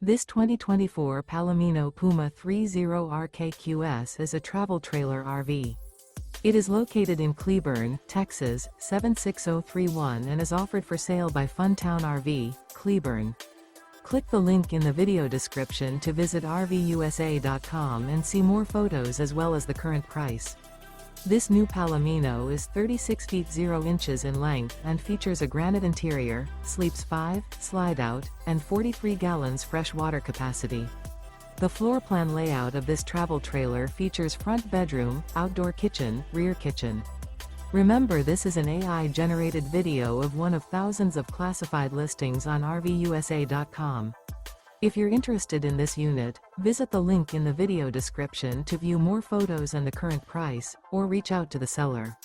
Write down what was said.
This 2024 Palomino Puma 30RKQS is a travel trailer RV. It is located in Cleburne, Texas, 76031 and is offered for sale by Funtown RV, Cleburne. Click the link in the video description to visit RVUSA.com and see more photos as well as the current price. This new Palomino is 36 feet 0 inches in length and features a granite interior, sleeps 5, slide-out, and 43 gallons fresh water capacity. The floor plan layout of this travel trailer features front bedroom, outdoor kitchen, rear kitchen. Remember, this is an AI-generated video of one of thousands of classified listings on RVUSA.com. If you're interested in this unit, visit the link in the video description to view more photos and the current price, or reach out to the seller.